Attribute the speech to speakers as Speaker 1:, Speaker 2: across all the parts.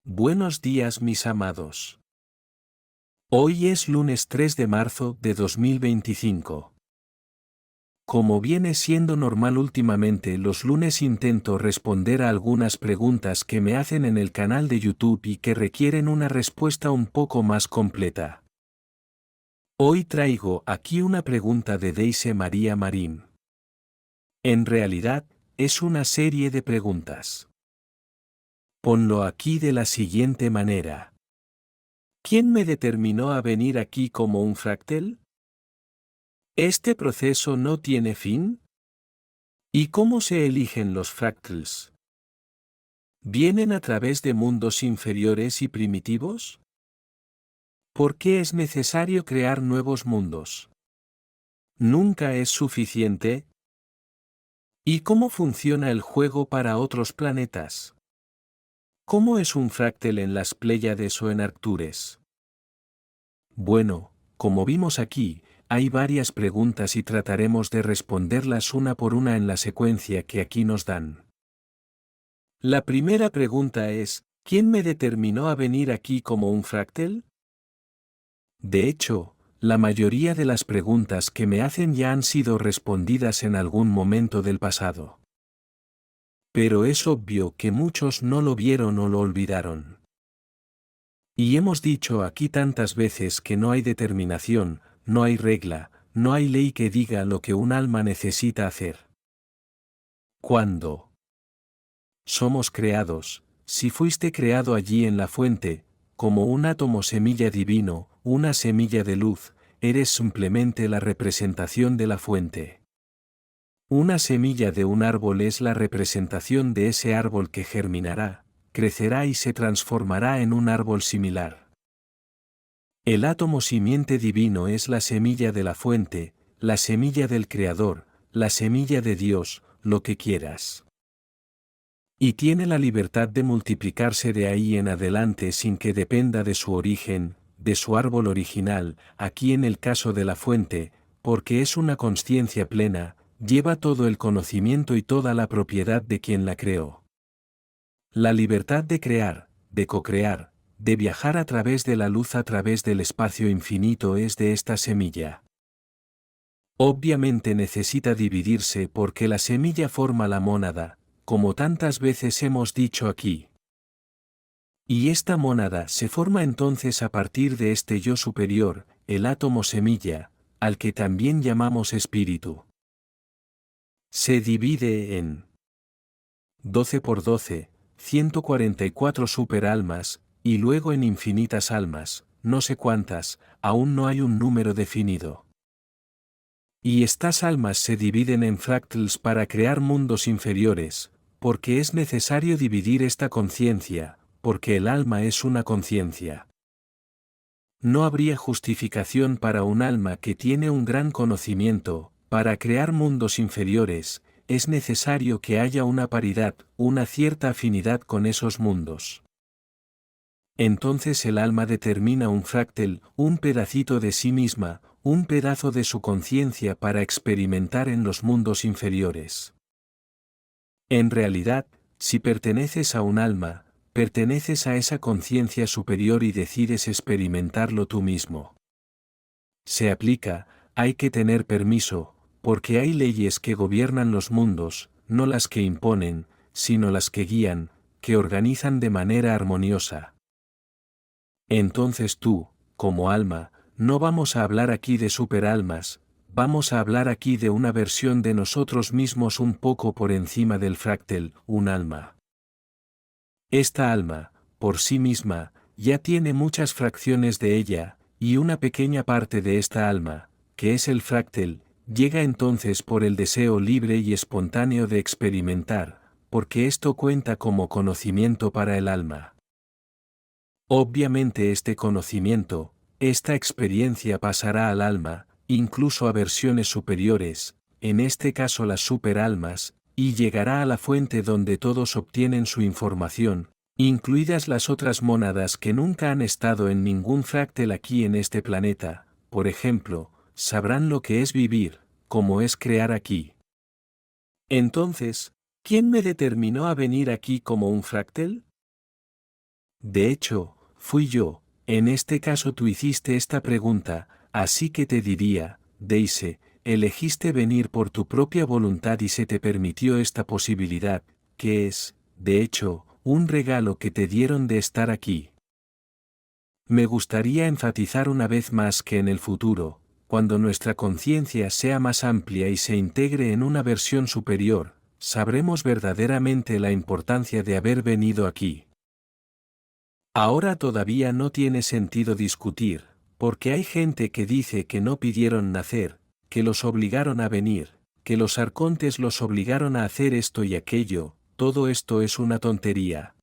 Speaker 1: Buenos días mis amados. Hoy es lunes 3 de marzo de 2025. Como viene siendo normal últimamente, los lunes intento responder a algunas preguntas que me hacen en el canal de YouTube y que requieren una respuesta un poco más completa. Hoy traigo aquí una pregunta de Deise María Marín. En realidad, es una serie de preguntas. Ponlo aquí de la siguiente manera. ¿Quién me determinó a venir aquí como un fractal? ¿Este proceso no tiene fin? ¿Y cómo se eligen los fractals? ¿Vienen a través de mundos inferiores y primitivos? ¿Por qué es necesario crear nuevos mundos? ¿Nunca es suficiente? ¿Y cómo funciona el juego para otros planetas? ¿Cómo es un fractal en las Pléyades o en Arcturus? Bueno, como vimos aquí, hay varias preguntas y trataremos de responderlas una por una en la secuencia que aquí nos dan. La primera pregunta es, ¿quién me determinó a venir aquí como un fractal? De hecho, la mayoría de las preguntas que me hacen ya han sido respondidas en algún momento del pasado. Pero es obvio que muchos no lo vieron o lo olvidaron. Y hemos dicho aquí tantas veces que no hay determinación, no hay regla, no hay ley que diga lo que un alma necesita hacer. Cuando somos creados, si fuiste creado allí en la fuente, como un átomo semilla divino, una semilla de luz, eres simplemente la representación de la fuente. Una semilla de un árbol es la representación de ese árbol que germinará, crecerá y se transformará en un árbol similar. El átomo simiente divino es la semilla de la fuente, la semilla del Creador, la semilla de Dios, lo que quieras. Y tiene la libertad de multiplicarse de ahí en adelante sin que dependa de su origen, de su árbol original, aquí en el caso de la fuente, porque es una consciencia plena, lleva todo el conocimiento y toda la propiedad de quien la creó. La libertad de crear, de co-crear, de viajar a través de la luz a través del espacio infinito es de esta semilla. Obviamente necesita dividirse porque la semilla forma la mónada, como tantas veces hemos dicho aquí. Y esta mónada se forma entonces a partir de este yo superior, el átomo semilla, al que también llamamos espíritu. Se divide en 12 por 12, 144 superalmas, y luego en infinitas almas, no sé cuántas, aún no hay un número definido. Y estas almas se dividen en fractals para crear mundos inferiores, porque es necesario dividir esta conciencia, porque el alma es una conciencia. No habría justificación para un alma que tiene un gran conocimiento, para crear mundos inferiores, es necesario que haya una paridad, una cierta afinidad con esos mundos. Entonces el alma determina un fractal, un pedacito de sí misma, un pedazo de su conciencia para experimentar en los mundos inferiores. En realidad, si perteneces a un alma, perteneces a esa conciencia superior y decides experimentarlo tú mismo. Se aplica, hay que tener permiso, porque hay leyes que gobiernan los mundos, no las que imponen, sino las que guían, que organizan de manera armoniosa. Entonces tú, como alma, no vamos a hablar aquí de superalmas, vamos a hablar aquí de una versión de nosotros mismos un poco por encima del fractal, un alma. Esta alma, por sí misma, ya tiene muchas fracciones de ella, y una pequeña parte de esta alma, que es el fractal, llega entonces por el deseo libre y espontáneo de experimentar, porque esto cuenta como conocimiento para el alma. Obviamente este conocimiento, esta experiencia pasará al alma, incluso a versiones superiores, en este caso las superalmas, y llegará a la fuente donde todos obtienen su información, incluidas las otras mónadas que nunca han estado en ningún fractal aquí en este planeta, por ejemplo, sabrán lo que es vivir, como es crear aquí. Entonces, ¿quién me determinó a venir aquí como un fractal? De hecho, fui yo, en este caso tú hiciste esta pregunta, así que te diría, Daisy, elegiste venir por tu propia voluntad y se te permitió esta posibilidad, que es, de hecho, un regalo que te dieron de estar aquí. Me gustaría enfatizar una vez más que en el futuro, cuando nuestra conciencia sea más amplia y se integre en una versión superior, sabremos verdaderamente la importancia de haber venido aquí. Ahora todavía no tiene sentido discutir, porque hay gente que dice que no pidieron nacer, que los obligaron a venir, que los arcontes los obligaron a hacer esto y aquello, todo esto es una tontería.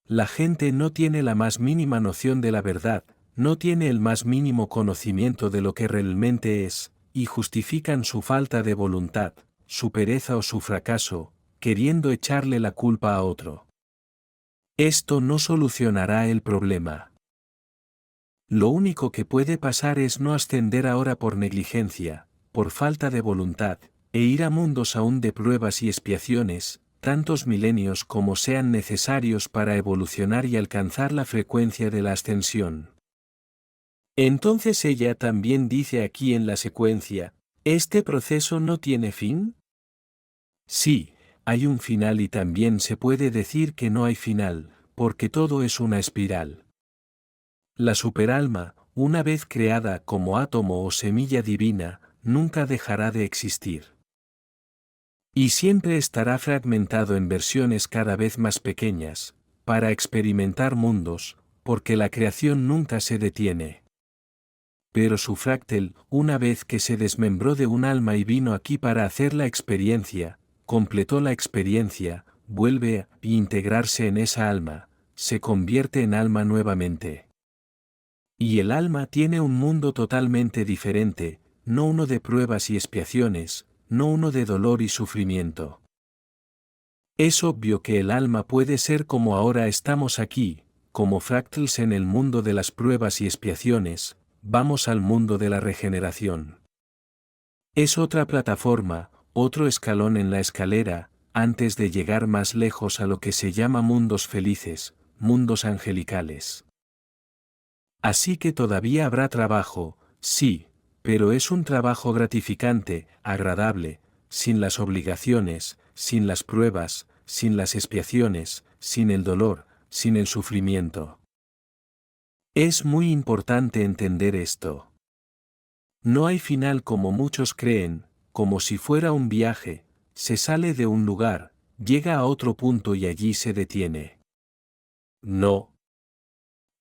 Speaker 1: La gente no tiene la más mínima noción de la verdad, no tiene el más mínimo conocimiento de lo que realmente es, y justifican su falta de voluntad, su pereza o su fracaso, queriendo echarle la culpa a otro. Esto no solucionará el problema. Lo único que puede pasar es no ascender ahora por negligencia, por falta de voluntad, e ir a mundos aún de pruebas y expiaciones, tantos milenios como sean necesarios para evolucionar y alcanzar la frecuencia de la ascensión. Entonces ella también dice aquí en la secuencia, ¿este proceso no tiene fin? Sí, hay un final y también se puede decir que no hay final, porque todo es una espiral. La superalma, una vez creada como átomo o semilla divina, nunca dejará de existir. Y siempre estará fragmentado en versiones cada vez más pequeñas, para experimentar mundos, porque la creación nunca se detiene. Pero su fráctel, una vez que se desmembró de un alma y vino aquí para hacer la experiencia, completó la experiencia, vuelve a integrarse en esa alma, se convierte en alma nuevamente. Y el alma tiene un mundo totalmente diferente, no uno de pruebas y expiaciones, no uno de dolor y sufrimiento. Es obvio que el alma puede ser como ahora estamos aquí, como fractals en el mundo de las pruebas y expiaciones, vamos al mundo de la regeneración. Es otra plataforma, otro escalón en la escalera, antes de llegar más lejos a lo que se llama mundos felices, mundos angelicales. Así que todavía habrá trabajo, sí, pero es un trabajo gratificante, agradable, sin las obligaciones, sin las pruebas, sin las expiaciones, sin el dolor, sin el sufrimiento. Es muy importante entender esto. No hay final como muchos creen, como si fuera un viaje, se sale de un lugar, llega a otro punto y allí se detiene. No.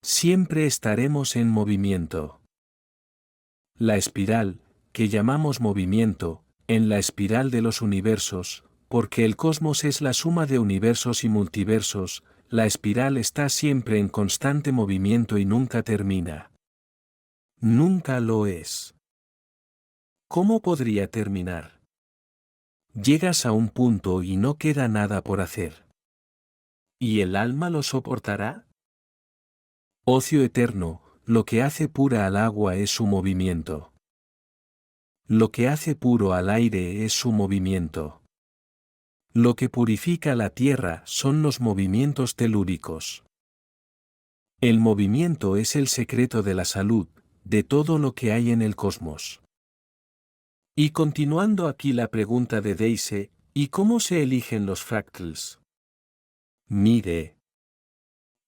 Speaker 1: Siempre estaremos en movimiento. La espiral, que llamamos movimiento, en la espiral de los universos, porque el cosmos es la suma de universos y multiversos, la espiral está siempre en constante movimiento y nunca termina. Nunca lo es. ¿Cómo podría terminar? Llegas a un punto y no queda nada por hacer. ¿Y el alma lo soportará? Ocio eterno, lo que hace pura al agua es su movimiento. Lo que hace puro al aire es su movimiento. Lo que purifica la tierra son los movimientos telúricos. El movimiento es el secreto de la salud, de todo lo que hay en el cosmos. Y continuando aquí la pregunta de Daisy, ¿y cómo se eligen los fractals? Mire.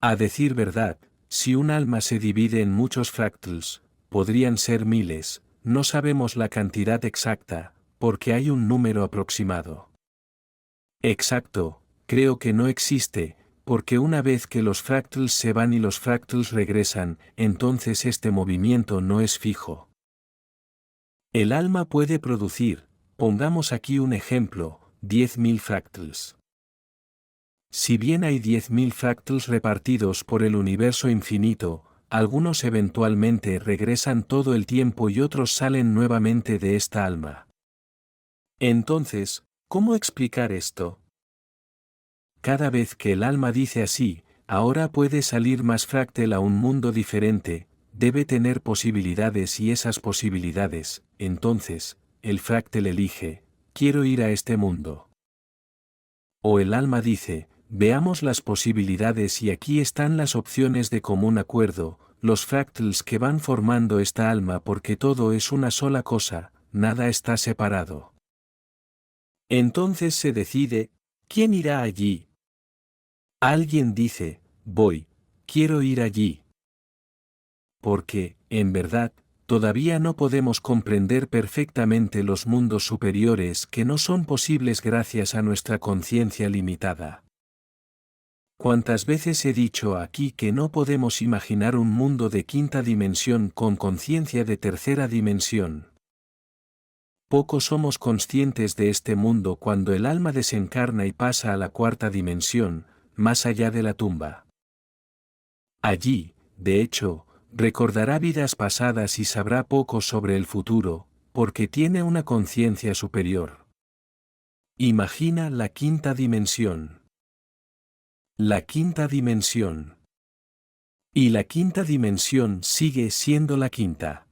Speaker 1: A decir verdad, si un alma se divide en muchos fractals, podrían ser miles, no sabemos la cantidad exacta, porque hay un número aproximado. Exacto, creo que no existe, porque una vez que los fractals se van y los fractals regresan, entonces este movimiento no es fijo. El alma puede producir, pongamos aquí un ejemplo, 10.000 fractals. Si bien hay 10.000 fractals repartidos por el universo infinito, algunos eventualmente regresan todo el tiempo y otros salen nuevamente de esta alma. Entonces, ¿cómo explicar esto? Cada vez que el alma dice así, ahora puede salir más fractal a un mundo diferente, debe tener posibilidades y esas posibilidades, entonces, el fractal elige, quiero ir a este mundo. O el alma dice, veamos las posibilidades y aquí están las opciones de común acuerdo, los fractals que van formando esta alma porque todo es una sola cosa, nada está separado. Entonces se decide, ¿quién irá allí? Alguien dice, voy, quiero ir allí. Porque, en verdad, todavía no podemos comprender perfectamente los mundos superiores que no son posibles gracias a nuestra conciencia limitada. ¿Cuántas veces he dicho aquí que no podemos imaginar un mundo de quinta dimensión con conciencia de tercera dimensión? Poco somos conscientes de este mundo cuando el alma desencarna y pasa a la cuarta dimensión, más allá de la tumba. Allí, de hecho, recordará vidas pasadas y sabrá poco sobre el futuro, porque tiene una conciencia superior. Imagina la quinta dimensión. La quinta dimensión. Y la quinta dimensión sigue siendo la quinta.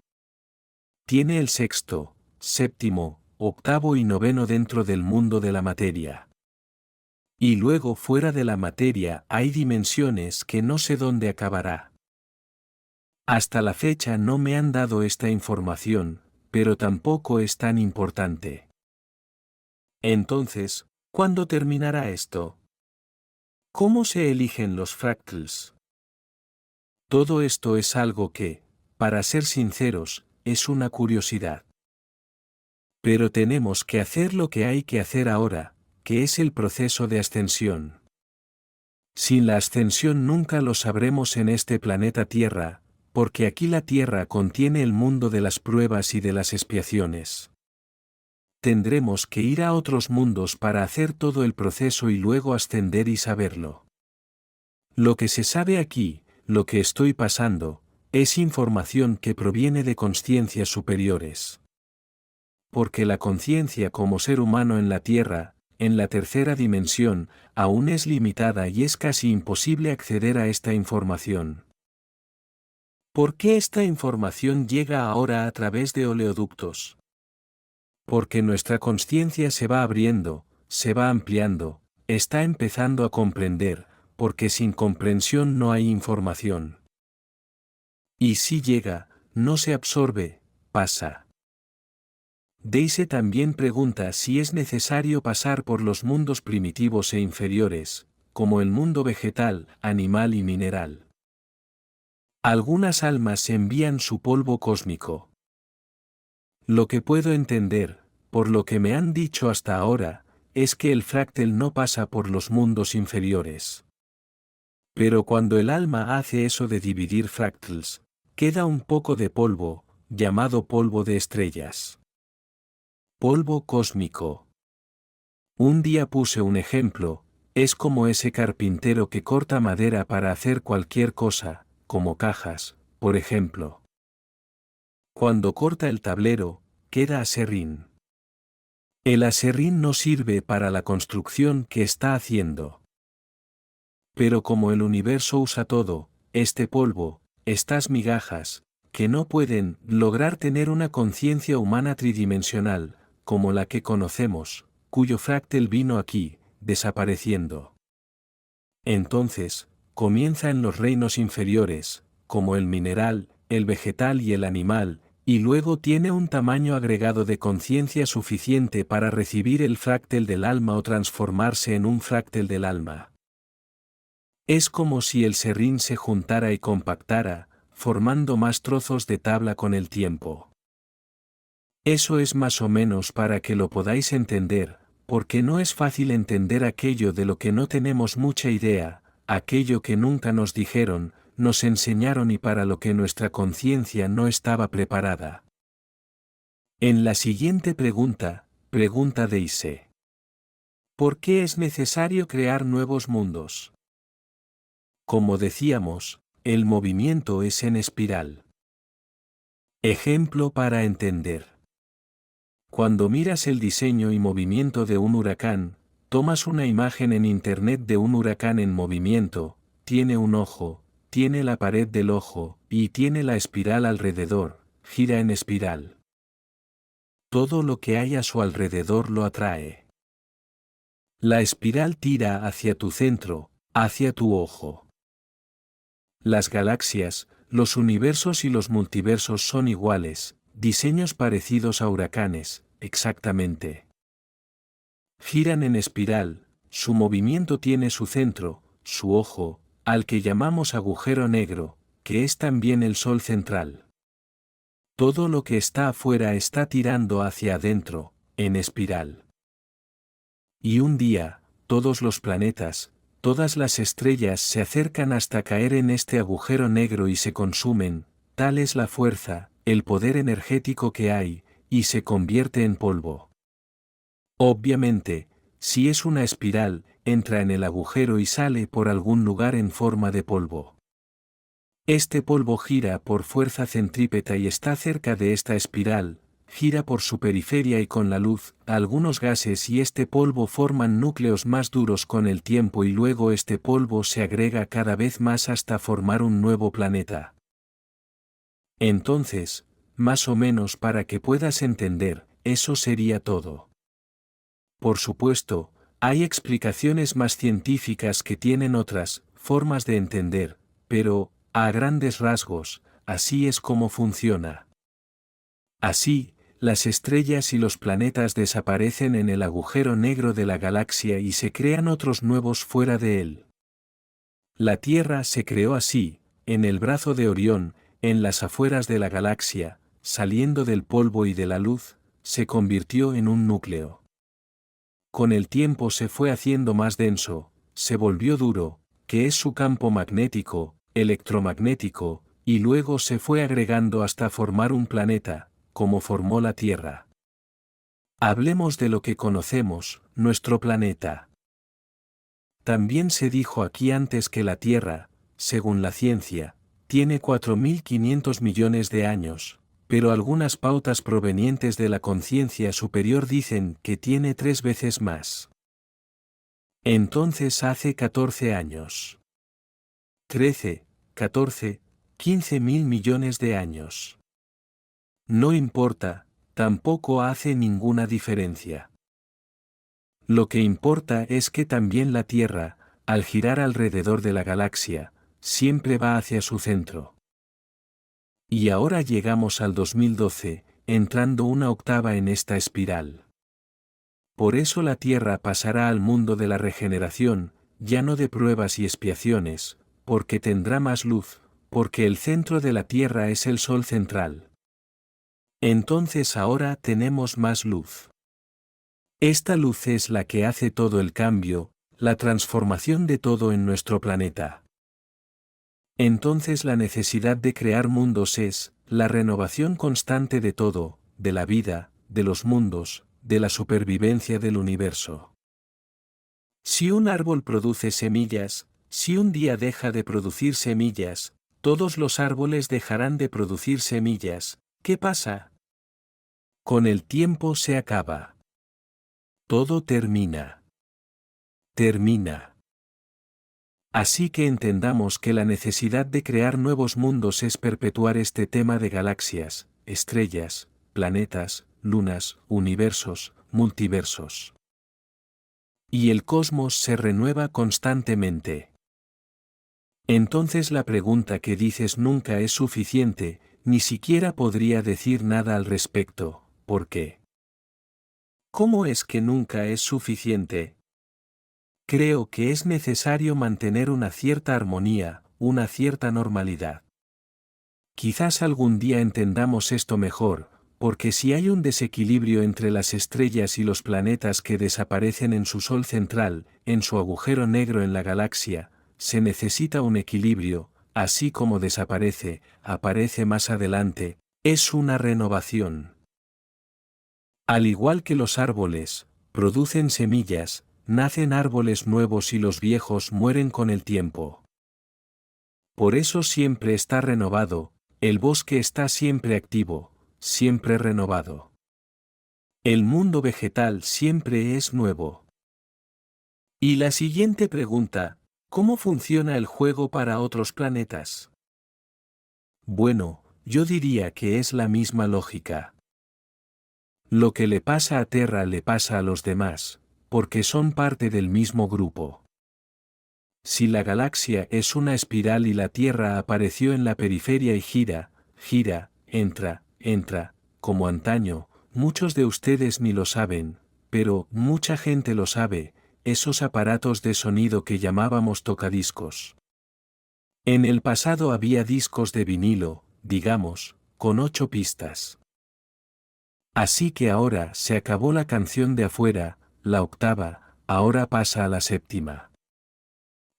Speaker 1: Tiene el sexto, séptimo, octavo y noveno dentro del mundo de la materia. Y luego fuera de la materia hay dimensiones que no sé dónde acabará. Hasta la fecha no me han dado esta información, pero tampoco es tan importante. Entonces, ¿cuándo terminará esto? ¿Cómo se eligen los fractals? Todo esto es algo que, para ser sinceros, es una curiosidad. Pero tenemos que hacer lo que hay que hacer ahora, que es el proceso de ascensión. Sin la ascensión nunca lo sabremos en este planeta Tierra, porque aquí la Tierra contiene el mundo de las pruebas y de las expiaciones. Tendremos que ir a otros mundos para hacer todo el proceso y luego ascender y saberlo. Lo que se sabe aquí, lo que estoy pasando, es información que proviene de conciencias superiores. Porque la conciencia como ser humano en la Tierra, en la tercera dimensión, aún es limitada y es casi imposible acceder a esta información. ¿Por qué esta información llega ahora a través de oleoductos? Porque nuestra conciencia se va abriendo, se va ampliando, está empezando a comprender, porque sin comprensión no hay información. Y si llega, no se absorbe, pasa. Daisy también pregunta si es necesario pasar por los mundos primitivos e inferiores, como el mundo vegetal, animal y mineral. Algunas almas envían su polvo cósmico. Lo que puedo entender, por lo que me han dicho hasta ahora, es que el fractal no pasa por los mundos inferiores. Pero cuando el alma hace eso de dividir fractals, queda un poco de polvo, llamado polvo de estrellas. Polvo cósmico. Un día puse un ejemplo, es como ese carpintero que corta madera para hacer cualquier cosa, como cajas, por ejemplo. Cuando corta el tablero, queda aserrín. El aserrín no sirve para la construcción que está haciendo. Pero como el universo usa todo, este polvo, estas migajas, que no pueden lograr tener una conciencia humana tridimensional, como la que conocemos, cuyo fractal vino aquí, desapareciendo. Entonces, comienza en los reinos inferiores, como el mineral, el vegetal y el animal, y luego tiene un tamaño agregado de conciencia suficiente para recibir el fractal del alma o transformarse en un fractal del alma. Es como si el serrín se juntara y compactara, formando más trozos de tabla con el tiempo. Eso es más o menos para que lo podáis entender, porque no es fácil entender aquello de lo que no tenemos mucha idea, aquello que nunca nos dijeron, nos enseñaron y para lo que nuestra conciencia no estaba preparada. En la siguiente pregunta, pregunta Daisy. ¿Por qué es necesario crear nuevos mundos? Como decíamos, el movimiento es en espiral. Ejemplo para entender. Cuando miras el diseño y movimiento de un huracán, tomas una imagen en internet de un huracán en movimiento, tiene un ojo, tiene la pared del ojo, y tiene la espiral alrededor, gira en espiral. Todo lo que hay a su alrededor lo atrae. La espiral tira hacia tu centro, hacia tu ojo. Las galaxias, los universos y los multiversos son iguales, diseños parecidos a huracanes, exactamente. Giran en espiral, su movimiento tiene su centro, su ojo, al que llamamos agujero negro, que es también el Sol central. Todo lo que está afuera está tirando hacia adentro, en espiral. Y un día, todos los planetas, todas las estrellas se acercan hasta caer en este agujero negro y se consumen, tal es la fuerza, el poder energético que hay, y se convierte en polvo. Obviamente, si es una espiral, entra en el agujero y sale por algún lugar en forma de polvo. Este polvo gira por fuerza centrípeta y está cerca de esta espiral, gira por su periferia y con la luz, algunos gases y este polvo forman núcleos más duros con el tiempo y luego este polvo se agrega cada vez más hasta formar un nuevo planeta. Entonces, más o menos para que puedas entender, eso sería todo. Por supuesto, hay explicaciones más científicas que tienen otras formas de entender, pero, a grandes rasgos, así es como funciona. Así, las estrellas y los planetas desaparecen en el agujero negro de la galaxia y se crean otros nuevos fuera de él. La Tierra se creó así, en el brazo de Orión, en las afueras de la galaxia, saliendo del polvo y de la luz, se convirtió en un núcleo. Con el tiempo se fue haciendo más denso, se volvió duro, que es su campo magnético, electromagnético, y luego se fue agregando hasta formar un planeta, como formó la Tierra. Hablemos de lo que conocemos, nuestro planeta. También se dijo aquí antes que la Tierra, según la ciencia, tiene 4.500 millones de años, pero algunas pautas provenientes de la conciencia superior dicen que tiene 3 veces más. Entonces hace 14 años. 13, 14, 15.000 millones de años. No importa, tampoco hace ninguna diferencia. Lo que importa es que también la Tierra, al girar alrededor de la galaxia, siempre va hacia su centro. Y ahora llegamos al 2012, entrando una octava en esta espiral. Por eso la Tierra pasará al mundo de la regeneración, ya no de pruebas y expiaciones, porque tendrá más luz, porque el centro de la Tierra es el Sol central. Entonces ahora tenemos más luz. Esta luz es la que hace todo el cambio, la transformación de todo en nuestro planeta. Entonces la necesidad de crear mundos es, la renovación constante de todo, de la vida, de los mundos, de la supervivencia del universo. Si un árbol produce semillas, si un día deja de producir semillas, todos los árboles dejarán de producir semillas, ¿qué pasa? Con el tiempo se acaba. Todo termina. Termina. Así que entendamos que la necesidad de crear nuevos mundos es perpetuar este tema de galaxias, estrellas, planetas, lunas, universos, multiversos. Y el cosmos se renueva constantemente. Entonces la pregunta que dices nunca es suficiente, ni siquiera podría decir nada al respecto, ¿por qué? ¿Cómo es que nunca es suficiente? Creo que es necesario mantener una cierta armonía, una cierta normalidad. Quizás algún día entendamos esto mejor, porque si hay un desequilibrio entre las estrellas y los planetas que desaparecen en su Sol central, en su agujero negro en la galaxia, se necesita un equilibrio, así como desaparece, aparece más adelante, es una renovación. Al igual que los árboles, producen semillas, nacen árboles nuevos y los viejos mueren con el tiempo. Por eso siempre está renovado, el bosque está siempre activo, siempre renovado. El mundo vegetal siempre es nuevo. Y la siguiente pregunta, ¿cómo funciona el juego para otros planetas? Bueno, yo diría que es la misma lógica. Lo que le pasa a Terra le pasa a los demás, porque son parte del mismo grupo. Si la galaxia es una espiral y la Tierra apareció en la periferia y gira, entra, como antaño, muchos de ustedes ni lo saben, pero mucha gente lo sabe, esos aparatos de sonido que llamábamos tocadiscos. En el pasado había discos de vinilo, digamos, con 8 pistas. Así que ahora se acabó la canción de afuera, la octava, ahora pasa a la séptima.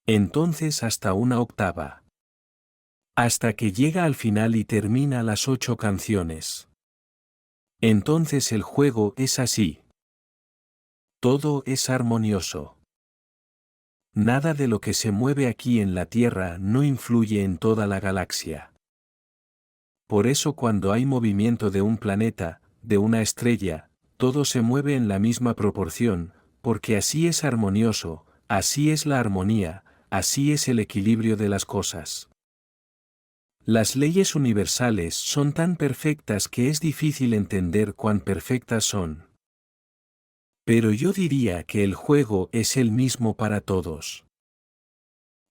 Speaker 1: Entonces hasta una octava. Hasta que llega al final y termina las 8 canciones. Entonces el juego es así. Todo es armonioso. Nada de lo que se mueve aquí en la Tierra no influye en toda la galaxia. Por eso cuando hay movimiento de un planeta, de una estrella, todo se mueve en la misma proporción, porque así es armonioso, así es la armonía, así es el equilibrio de las cosas. Las leyes universales son tan perfectas que es difícil entender cuán perfectas son. Pero yo diría que el juego es el mismo para todos.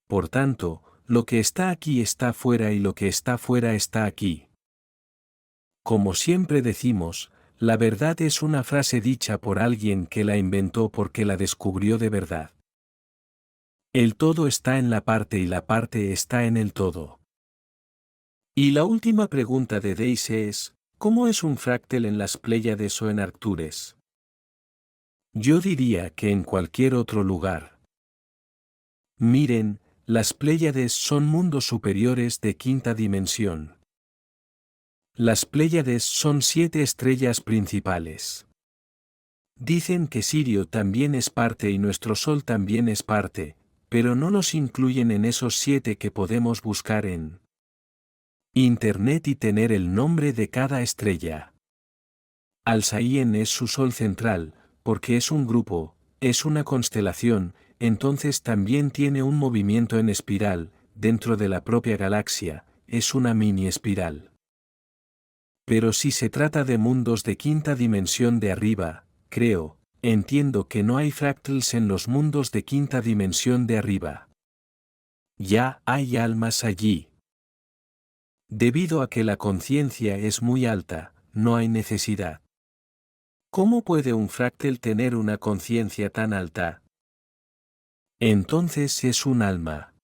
Speaker 1: Por tanto, lo que está aquí está fuera y lo que está fuera está aquí. Como siempre decimos, la verdad es una frase dicha por alguien que la inventó porque la descubrió de verdad. El todo está en la parte y la parte está en el todo. Y la última pregunta de Daisy es, ¿cómo es un fractal en las Pléyades o en Arctures? Yo diría que en cualquier otro lugar. Miren, las Pléyades son mundos superiores de quinta dimensión. Las Pléyades son 7 estrellas principales. Dicen que Sirio también es parte y nuestro Sol también es parte, pero no los incluyen en esos 7 que podemos buscar en Internet y tener el nombre de cada estrella. Alsaín es su sol central, porque es un grupo, es una constelación, entonces también tiene un movimiento en espiral, dentro de la propia galaxia, es una mini espiral. Pero si se trata de mundos de quinta dimensión de arriba, entiendo que no hay fractals en los mundos de quinta dimensión de arriba. Ya hay almas allí. Debido a que la conciencia es muy alta, no hay necesidad. ¿Cómo puede un fractal tener una conciencia tan alta? Entonces es un alma.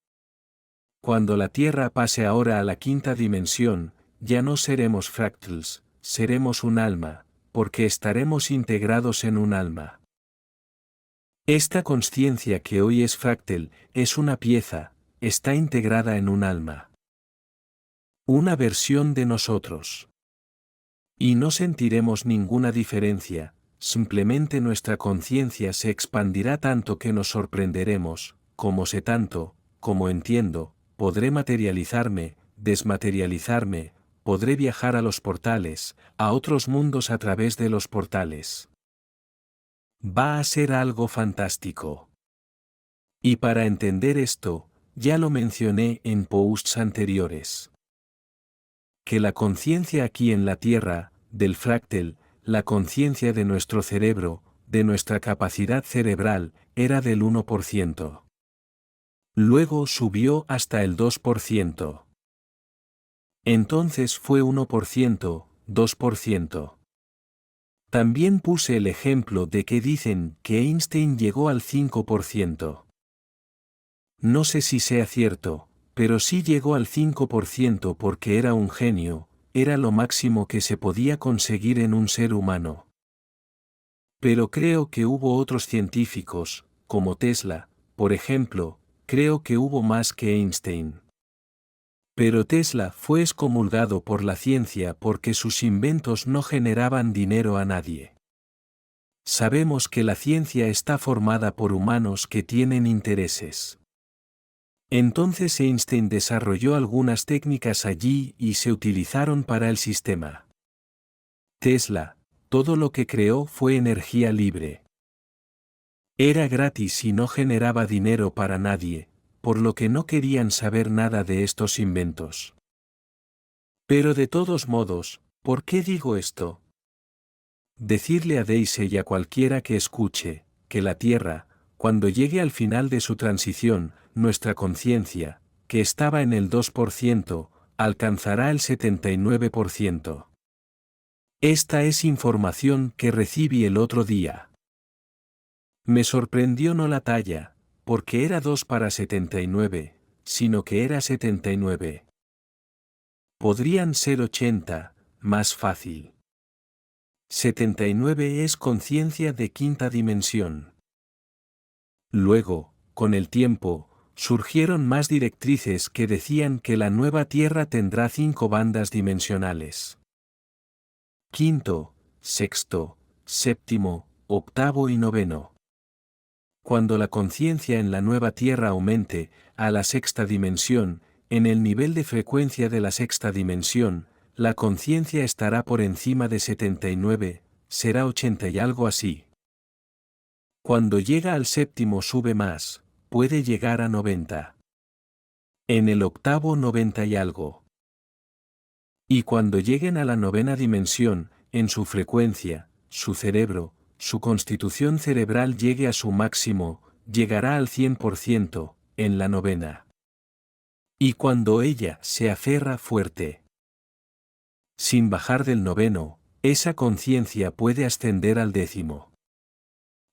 Speaker 1: Cuando la Tierra pase ahora a la quinta dimensión, ya no seremos fractals, seremos un alma, porque estaremos integrados en un alma. Esta conciencia que hoy es fractal, es una pieza, está integrada en un alma. Una versión de nosotros. Y no sentiremos ninguna diferencia, simplemente nuestra conciencia se expandirá tanto que nos sorprenderemos, como sé tanto, como entiendo, podré materializarme, desmaterializarme, podré viajar a los portales, a otros mundos a través de los portales. Va a ser algo fantástico. Y para entender esto, ya lo mencioné en posts anteriores. Que la conciencia aquí en la Tierra, del fractal, la conciencia de nuestro cerebro, de nuestra capacidad cerebral, era del 1%. Luego subió hasta el 2%. Entonces fue 1%, 2%. También puse el ejemplo de que dicen que Einstein llegó al 5%. No sé si sea cierto, pero sí llegó al 5% porque era un genio, era lo máximo que se podía conseguir en un ser humano. Pero creo que hubo otros científicos, como Tesla, por ejemplo, creo que hubo más que Einstein. Pero Tesla fue excomulgado por la ciencia porque sus inventos no generaban dinero a nadie. Sabemos que la ciencia está formada por humanos que tienen intereses. Entonces Einstein desarrolló algunas técnicas allí y se utilizaron para el sistema. Tesla, todo lo que creó fue energía libre. Era gratis y no generaba dinero para nadie, por lo que no querían saber nada de estos inventos. Pero de todos modos, ¿por qué digo esto? Decirle a Daisy y a cualquiera que escuche, que la Tierra, cuando llegue al final de su transición, nuestra conciencia, que estaba en el 2%, alcanzará el 79%. Esta es información que recibí el otro día. Me sorprendió no la talla, porque era 2 para 79, sino que era 79. Podrían ser 80, más fácil. 79 es conciencia de quinta dimensión. Luego, con el tiempo, surgieron más directrices que decían que la nueva Tierra tendrá 5 bandas dimensionales. Quinto, sexto, séptimo, octavo y noveno. Cuando la conciencia en la nueva Tierra aumente a la sexta dimensión, en el nivel de frecuencia de la sexta dimensión, la conciencia estará por encima de 79, será 80 y algo así. Cuando llega al séptimo sube más, puede llegar a 90. En el octavo 90 y algo. Y cuando lleguen a la novena dimensión, en su frecuencia, su cerebro, su constitución cerebral llegue a su máximo, llegará al 100%, en la novena. Y cuando ella se aferra fuerte, sin bajar del noveno, esa conciencia puede ascender al décimo.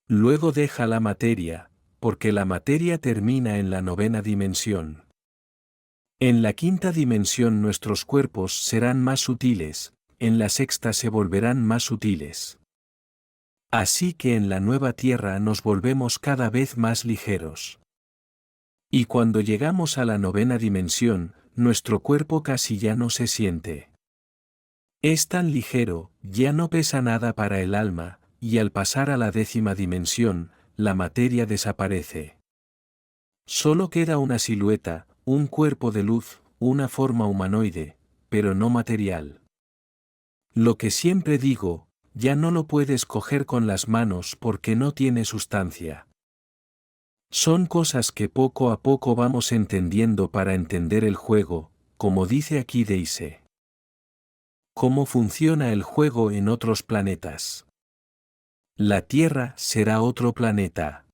Speaker 1: Luego deja la materia, porque la materia termina en la novena dimensión. En la quinta dimensión nuestros cuerpos serán más sutiles, en la sexta se volverán más sutiles. Así que en la nueva Tierra nos volvemos cada vez más ligeros. Y cuando llegamos a la novena dimensión, nuestro cuerpo casi ya no se siente. Es tan ligero, ya no pesa nada para el alma, y al pasar a la décima dimensión, la materia desaparece. Solo queda una silueta, un cuerpo de luz, una forma humanoide, pero no material. Lo que siempre digo, ya no lo puedes coger con las manos porque no tiene sustancia. Son cosas que poco a poco vamos entendiendo para entender el juego, como dice aquí Deise. ¿Cómo funciona el juego en otros planetas? La Tierra será otro planeta.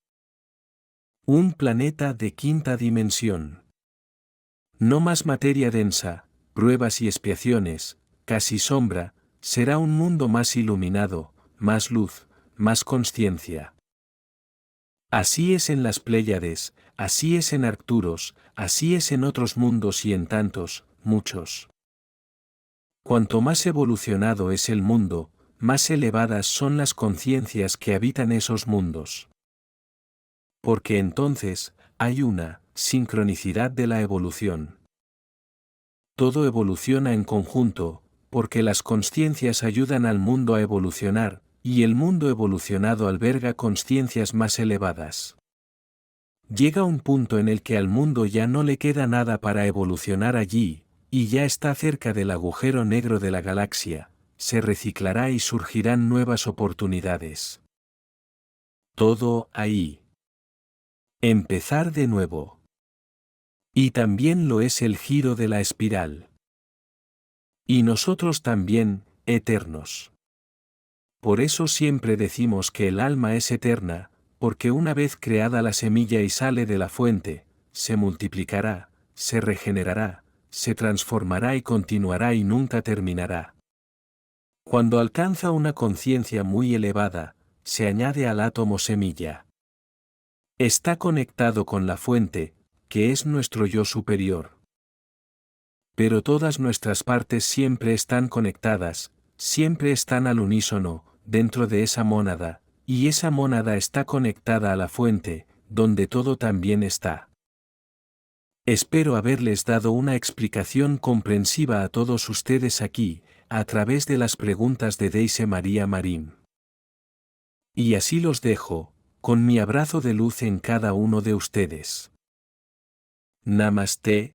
Speaker 1: Un planeta de quinta dimensión. No más materia densa, pruebas y expiaciones, casi sombra, será un mundo más iluminado, más luz, más consciencia. Así es en las Pléyades, así es en Arcturos, así es en otros mundos y en tantos, muchos. Cuanto más evolucionado es el mundo, más elevadas son las conciencias que habitan esos mundos. Porque entonces, hay una sincronicidad de la evolución. Todo evoluciona en conjunto, porque las consciencias ayudan al mundo a evolucionar, y el mundo evolucionado alberga consciencias más elevadas. Llega un punto en el que al mundo ya no le queda nada para evolucionar allí, y ya está cerca del agujero negro de la galaxia, se reciclará y surgirán nuevas oportunidades. Todo ahí. Empezar de nuevo. Y también lo es el giro de la espiral. Y nosotros también, eternos. Por eso siempre decimos que el alma es eterna, porque una vez creada la semilla y sale de la fuente, se multiplicará, se regenerará, se transformará y continuará y nunca terminará. Cuando alcanza una conciencia muy elevada, se añade al átomo semilla. Está conectado con la fuente, que es nuestro yo superior. Pero todas nuestras partes siempre están conectadas, siempre están al unísono, dentro de esa mónada, y esa mónada está conectada a la fuente, donde todo también está. Espero haberles dado una explicación comprensiva a todos ustedes aquí, a través de las preguntas de Deise María Marín. Y así los dejo, con mi abrazo de luz en cada uno de ustedes. Namaste,